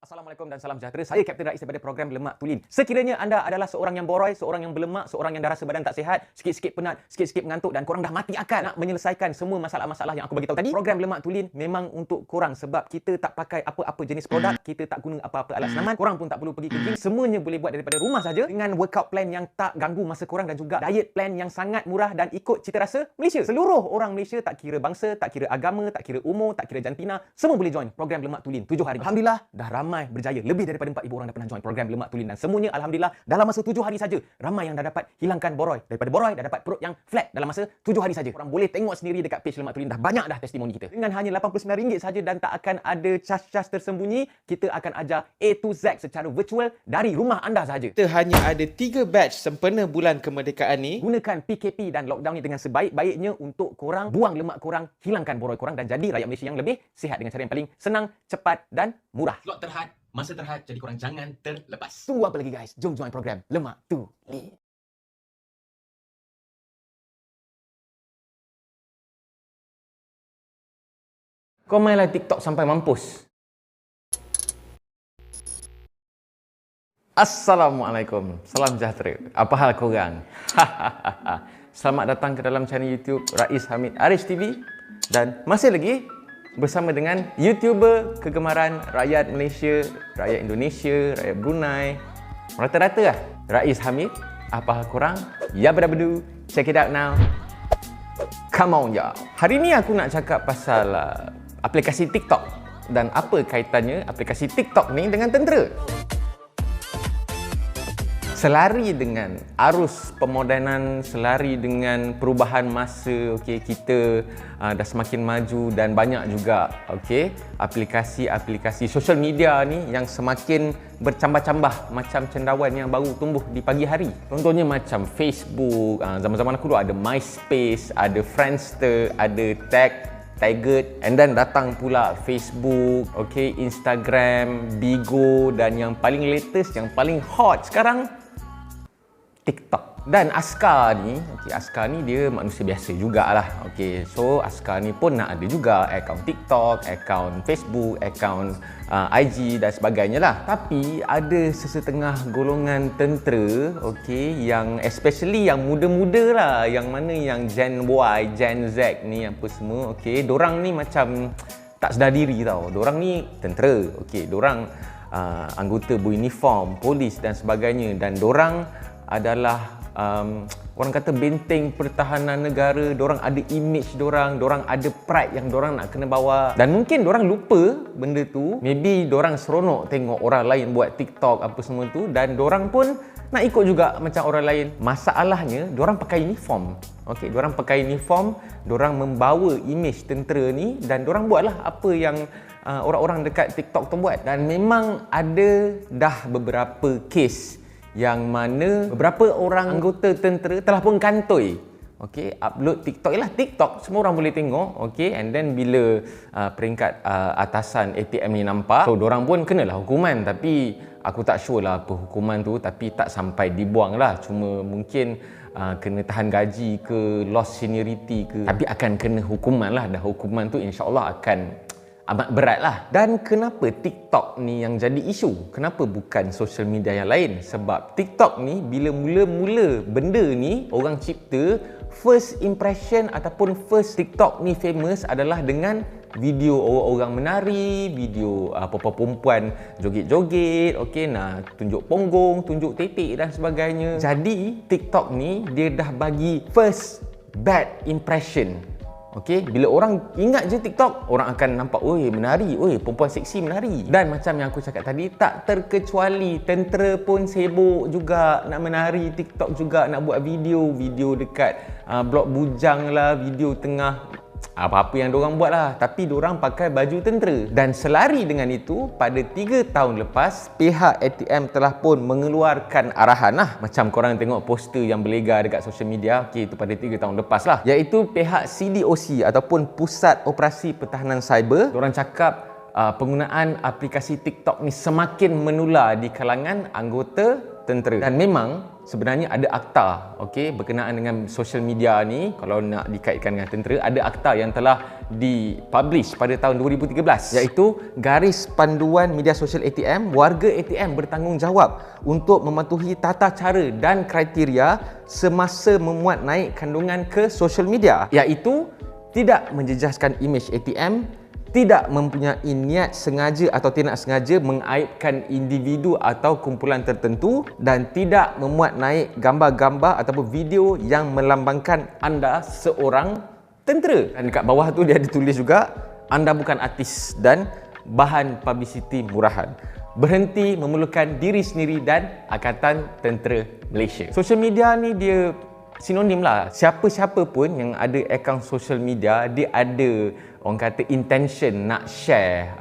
Assalamualaikum dan salam sejahtera. Saya Kapten Rais daripada program Lemak Tulin. Sekiranya anda adalah seorang yang boroi, seorang yang berlemak, seorang yang dah rasa badan tak sihat, sikit-sikit penat, sikit-sikit mengantuk dan korang dah mati akal nak menyelesaikan semua masalah-masalah yang aku bagi tahu tadi, program Lemak Tulin memang untuk korang sebab kita tak pakai apa-apa jenis produk, kita tak guna apa-apa alat senaman, korang pun tak perlu pergi ke gym, semuanya boleh buat daripada rumah saja dengan workout plan yang tak ganggu masa korang dan juga diet plan yang sangat murah dan ikut cita rasa Malaysia. Seluruh orang Malaysia tak kira bangsa, tak kira agama, tak kira umur, tak kira jantina, semua boleh join program Lemak Tulin 7 hari. Alhamdulillah dah ramai berjaya. Lebih daripada 4,000 orang dah pernah join program Lemak Tulin dan semuanya alhamdulillah dalam masa 7 hari saja ramai yang dah dapat hilangkan boroi. Daripada boroi dah dapat perut yang flat dalam masa 7 hari saja. Korang boleh tengok sendiri dekat page Lemak Tulin, dah banyak dah testimoni kita. Dengan hanya RM89 saja dan tak akan ada cas-cas tersembunyi, kita akan ajar A to Z secara virtual dari rumah anda saja. Kita hanya ada 3 batch sempena bulan kemerdekaan ni. Gunakan PKP dan lockdown ni dengan sebaik-baiknya untuk korang buang lemak korang, hilangkan boroi korang dan jadi rakyat Malaysia yang lebih sihat dengan cara yang paling senang, cepat dan murah. Slot terhad, masa terhad, jadi korang jangan terlepas. Tunggu apa lagi guys? Jom join program Lemak Tulin. Kau mainlah TikTok sampai mampus. Assalamualaikum. Salam sejahtera. Apa hal korang? Selamat datang ke dalam channel YouTube Rais Hamid Arish TV dan masih lagi bersama dengan YouTuber kegemaran rakyat Malaysia, rakyat Indonesia, rakyat Brunei. Rata-rata lah. Rais Hamid. Apa hal korang? Ya bedu. Check it out now. Come on ya. Hari ni aku nak cakap pasal aplikasi TikTok dan apa kaitannya aplikasi TikTok ni dengan tentera. Selari dengan arus pemodenan, selari dengan perubahan masa, okey, kita dah semakin maju dan banyak juga aplikasi-aplikasi social media ni yang semakin bercambah-cambah macam cendawan yang baru tumbuh di pagi hari. Contohnya macam Facebook, zaman-zaman aku dulu ada MySpace, ada Friendster, ada Tagged, and then datang pula Facebook, Instagram, Bigo dan yang paling latest, yang paling hot sekarang TikTok. Dan Askar ni dia manusia biasa jugalah. So Askar ni pun nak ada juga akaun TikTok, akaun Facebook, akaun IG dan sebagainya lah. Tapi ada sesetengah golongan tentera, yang especially yang muda-muda lah, yang mana yang Gen Y, Gen Z ni apa semua, dorang ni macam tak sedar diri tau. Dorang ni tentera, dorang anggota beruniform, polis dan sebagainya, dan dorang adalah orang kata benteng pertahanan negara. Dorang ada image dorang ada pride yang dorang nak kena bawa. Dan mungkin dorang lupa benda tu. Maybe dorang seronok tengok orang lain buat TikTok apa semua tu, dan dorang pun nak ikut juga macam orang lain. Masalahnya dorang pakai uniform. Dorang pakai uniform, dorang membawa image tentera ni dan dorang buatlah apa yang orang-orang dekat TikTok tu buat. Dan memang ada dah beberapa kes yang mana beberapa orang anggota tentera telah pun kantoi upload TikTok. TikTok semua orang boleh tengok, and then bila peringkat atasan ATM ni nampak, so dorang pun kenalah hukuman. Tapi aku tak sure lah apa hukuman tu, tapi tak sampai dibuang lah, cuma mungkin kena tahan gaji ke, lost seniority ke, tapi akan kena hukuman lah. Dan hukuman tu insyaAllah akan amat berat lah. Dan kenapa TikTok ni yang jadi isu? Kenapa bukan social media yang lain? Sebab TikTok ni bila mula-mula benda ni orang cipta, first impression ataupun first TikTok ni famous adalah dengan video orang-orang menari, video perempuan joget-joget, tunjuk punggung, tunjuk titik dan sebagainya. Jadi TikTok ni dia dah bagi first bad impression. Bila orang ingat je TikTok, orang akan nampak, menari, perempuan seksi menari. Dan macam yang aku cakap tadi, tak terkecuali tentera pun sibuk juga nak menari TikTok juga, nak buat video dekat blok bujang lah, video tengah apa-apa yang diorang buat lah, tapi diorang pakai baju tentera. Dan selari dengan itu, pada 3 tahun lepas, pihak ATM telah pun mengeluarkan arahan lah, macam korang tengok poster yang berlegar dekat social media, itu pada 3 tahun lepas lah, iaitu pihak CDOC ataupun Pusat Operasi Pertahanan Cyber. Diorang cakap penggunaan aplikasi TikTok ni semakin menular di kalangan anggota tentera. Dan memang sebenarnya ada akta, okey, berkenaan dengan social media ni, kalau nak dikaitkan dengan tentera, ada akta yang telah dipublish pada tahun 2013, iaitu Garis Panduan Media Sosial ATM. Warga ATM bertanggungjawab untuk mematuhi tata cara dan kriteria semasa memuat naik kandungan ke social media, iaitu tidak menjejaskan imej ATM, tidak mempunyai niat sengaja atau tidak sengaja mengaibkan individu atau kumpulan tertentu, dan tidak memuat naik gambar-gambar ataupun video yang melambangkan anda seorang tentera. Dan dekat bawah tu dia ada tulis juga, anda bukan artis dan bahan publicity murahan. Berhenti memerlukan diri sendiri dan Angkatan Tentera Malaysia. Social media ni dia sinonim lah. Siapa-siapa pun yang ada akaun social media, dia ada orang kata intention nak share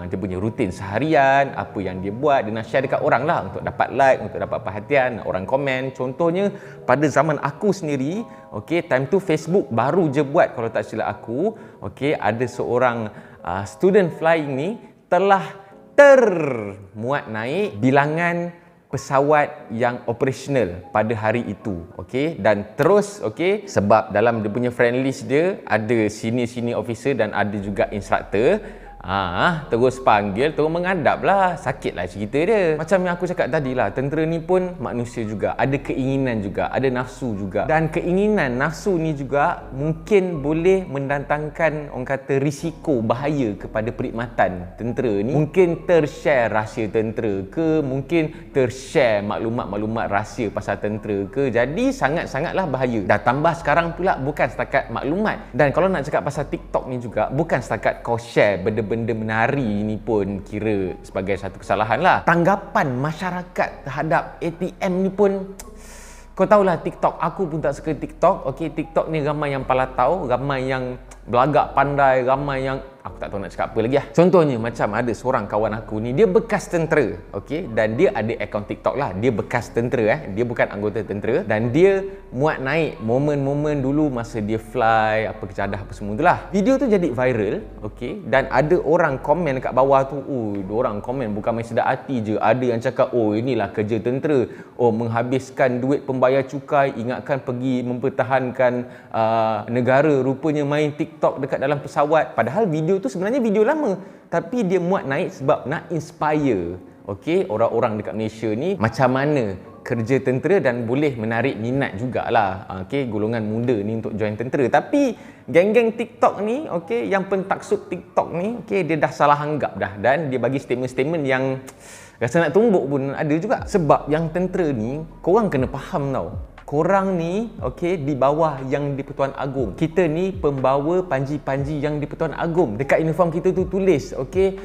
dia punya rutin seharian, apa yang dia buat, dia nak share dekat orang lah untuk dapat like, untuk dapat perhatian, orang komen. Contohnya pada zaman aku sendiri, okey, time tu Facebook baru je buat kalau tak silap aku, okey, ada seorang student flying ni telah termuat naik bilangan pesawat yang operasional pada hari itu, okey, dan terus, okey, sebab dalam dia punya friend list dia ada senior officer dan ada juga instructor, terus panggil, terus mengadap lah. Sakit lah cerita dia. Macam yang aku cakap tadi lah, tentera ni pun manusia juga, ada keinginan juga, ada nafsu juga, dan keinginan nafsu ni juga mungkin boleh mendatangkan orang kata risiko bahaya kepada perkhidmatan tentera ni. Mungkin tershare rahsia tentera ke, mungkin tershare maklumat-maklumat rahsia pasal tentera ke, jadi sangat-sangatlah bahaya. Dah tambah sekarang pula bukan setakat maklumat, dan kalau nak cakap pasal TikTok ni juga, bukan setakat kau share benda-benda menari ni pun kira sebagai satu kesalahan lah. Tanggapan masyarakat terhadap ATM ni pun, kau tahulah TikTok, aku pun tak suka TikTok, okey. TikTok ni ramai yang palatau, ramai yang belagak pandai, ramai yang aku tak tahu nak cakap apa lagi lah. Contohnya macam ada seorang kawan aku ni, dia bekas tentera, okey, dan dia ada akaun TikTok lah. Dia bekas tentera, dia bukan anggota tentera, dan dia muat naik momen-momen dulu masa dia fly, apa kejadah apa semua tu lah. Video tu jadi viral, okey, dan ada orang komen dekat bawah tu, orang komen bukan main sedap hati je. Ada yang cakap, inilah kerja tentera, menghabiskan duit pembayar cukai, ingatkan pergi mempertahankan negara, rupanya main TikTok dekat dalam pesawat. Padahal video tu sebenarnya video lama, tapi dia muat naik sebab nak inspire, okey, orang-orang dekat Malaysia ni macam mana kerja tentera, dan boleh menarik minat jugalah, okey, golongan muda ni untuk join tentera. Tapi geng-geng TikTok ni, okey, yang pentaksub TikTok ni, okey, dia dah salah anggap dah, dan dia bagi statement-statement yang rasa nak tumbuk pun ada juga. Sebab yang tentera ni, korang kena faham tau, korang ni, okey, di bawah yang di-Pertuan Agong. Kita ni pembawa panji-panji yang di-Pertuan Agong. Dekat uniform kita tu tulis, okey,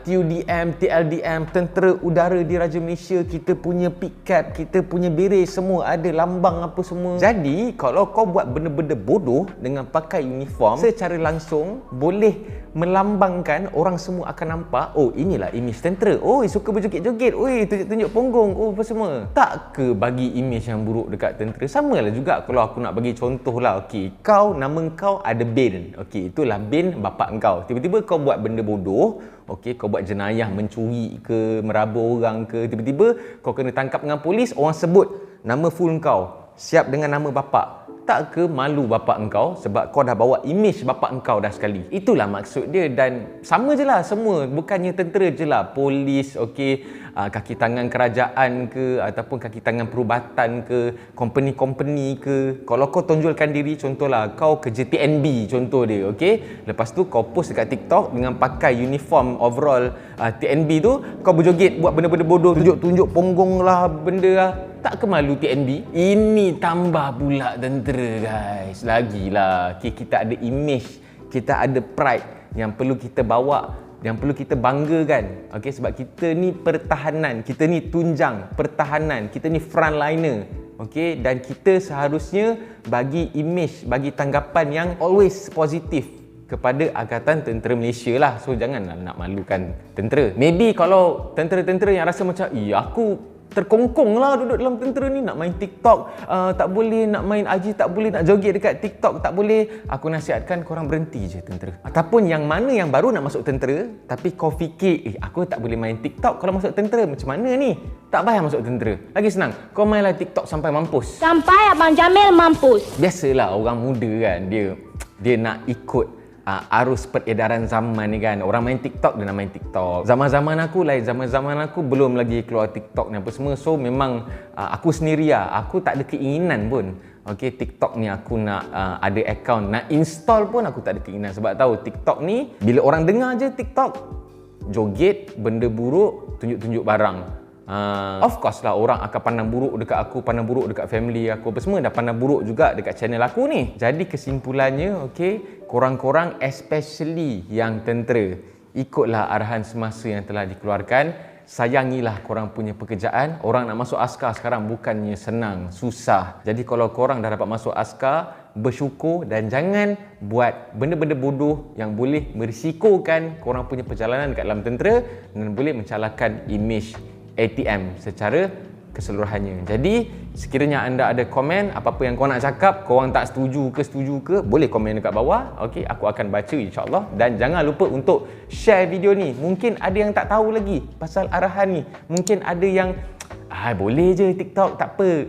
TUDM, TLDM, Tentera Udara Diraja Malaysia. Kita punya pikat, kita punya beret, semua ada lambang apa semua. Jadi, kalau kau buat benda-benda bodoh dengan pakai uniform, secara langsung boleh melambangkan, orang semua akan nampak, inilah imej tentera. Suka berjoget-joget, tunjuk-tunjuk punggung, apa semua. Tak ke bagi imej yang buruk dekat tentera? Sama lah juga kalau aku nak bagi contoh lah, okey, nama kau ada bin, okey, itulah bin bapak engkau. Tiba-tiba kau buat benda bodoh, okey, kau buat jenayah mencuri ke, meraba orang ke, tiba-tiba kau kena tangkap dengan polis, orang sebut nama full kau, siap dengan nama bapak. Tak ke malu bapak engkau sebab kau dah bawa imej bapak engkau dah sekali? Itulah maksud dia. Dan sama je lah semua, bukannya tentera je lah, polis, okey, kaki tangan kerajaan ke, ataupun kaki tangan perubatan ke, company-company ke. Kalau kau tonjolkan diri, contohlah kau kerja TNB contoh dia, okey, lepas tu kau post dekat TikTok dengan pakai uniform overall TNB tu, kau berjoget buat benda-benda bodoh, tunjuk-tunjuk punggung lah, benda lah. Tak ke malu TNB? Ini tambah pula tentera, guys. Lagilah, okay, kita ada imej, kita ada pride yang perlu kita bawa, yang perlu kita banggakan. Okay, sebab kita ni pertahanan, kita ni tunjang pertahanan, kita ni frontliner. Okay, dan kita seharusnya bagi imej, bagi tanggapan yang always positif kepada Angkatan Tentera Malaysia lah. So janganlah nak malukan tentera. Maybe kalau tentera-tentera yang rasa macam, aku terkongkong lah duduk dalam tentera ni. Nak main TikTok tak boleh, nak main IG tak boleh, nak joget dekat TikTok tak boleh. Aku nasihatkan korang berhenti je tentera. Ataupun yang mana yang baru nak masuk tentera tapi kau fikir aku tak boleh main TikTok kalau masuk tentera, macam mana ni? Tak payah masuk tentera. Lagi senang, kau mainlah TikTok sampai mampus. Sampai Abang Jamil mampus. Biasalah orang muda kan, dia nak ikut arus peredaran zaman ni kan. Orang main TikTok, dia nak main TikTok. Zaman-zaman aku lain, zaman-zaman aku belum lagi keluar TikTok ni apa semua. So memang aku sendiri aku tak ada keinginan pun. Okay, TikTok ni aku nak ada account, nak install pun aku tak ada keinginan. Sebab tahu TikTok ni, bila orang dengar je TikTok, joget, benda buruk, tunjuk-tunjuk barang. Of course lah orang akan pandang buruk dekat aku, pandang buruk dekat family aku apa semua, dah pandang buruk juga dekat channel aku ni. Jadi kesimpulannya, okay, korang-korang especially yang tentera, ikutlah arahan semasa yang telah dikeluarkan. Sayangilah korang punya pekerjaan. Orang nak masuk askar sekarang bukannya senang, susah. Jadi kalau korang dah dapat masuk askar, bersyukur dan jangan buat benda-benda bodoh yang boleh merisikokan korang punya perjalanan dekat dalam tentera dan boleh mencalahkan image ATM secara keseluruhannya. Jadi sekiranya anda ada komen apa-apa yang kau nak cakap, korang tak setuju ke, boleh komen dekat bawah. Okey, aku akan baca insya-Allah. Dan jangan lupa untuk share video ni. Mungkin ada yang tak tahu lagi pasal arahan ni. Mungkin ada yang boleh je TikTok, tak apa.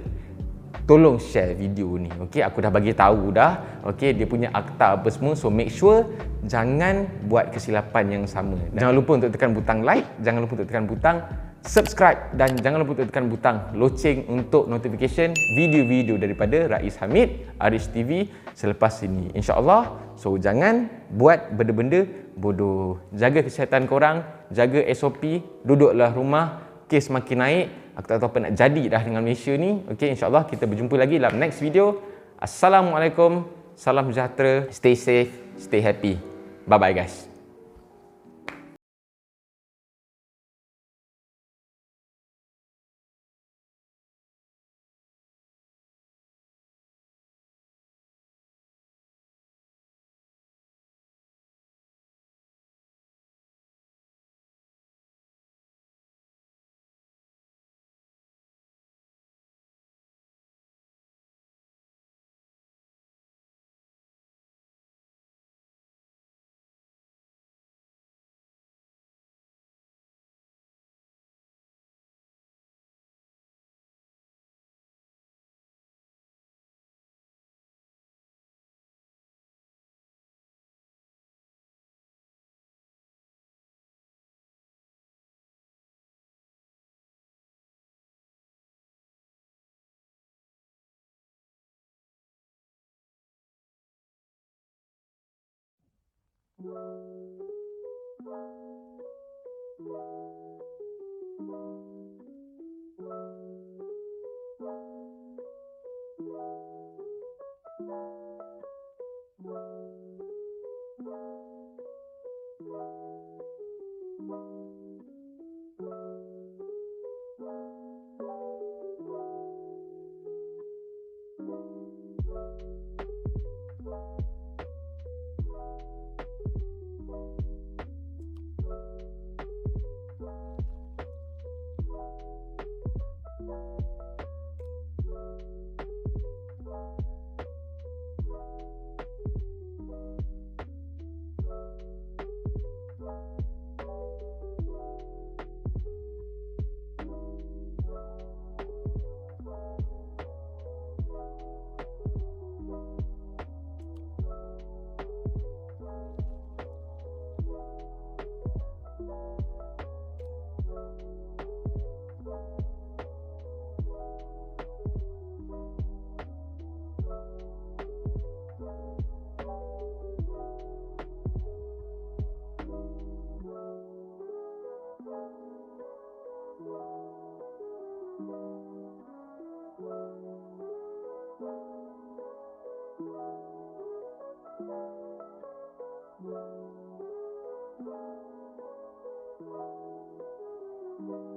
Tolong share video ni. Okey, aku dah bagi tahu dah. Okey, dia punya akta apa semua. So make sure jangan buat kesilapan yang sama. Jangan lupa untuk tekan butang like, jangan lupa untuk tekan butang subscribe dan jangan lupa untuk tekan butang loceng untuk notification video-video daripada Rais Hamid, Arish TV selepas ini, insya-Allah. So jangan buat benda-benda bodoh. Jaga kesihatan korang, jaga SOP, duduklah rumah. Kes makin naik, aku tak tahu apa nak jadi dah dengan Malaysia ni. Okey, insya-Allah kita berjumpa lagi dalam next video. Assalamualaikum, salam sejahtera, stay safe, stay happy. Bye bye guys. Thank you.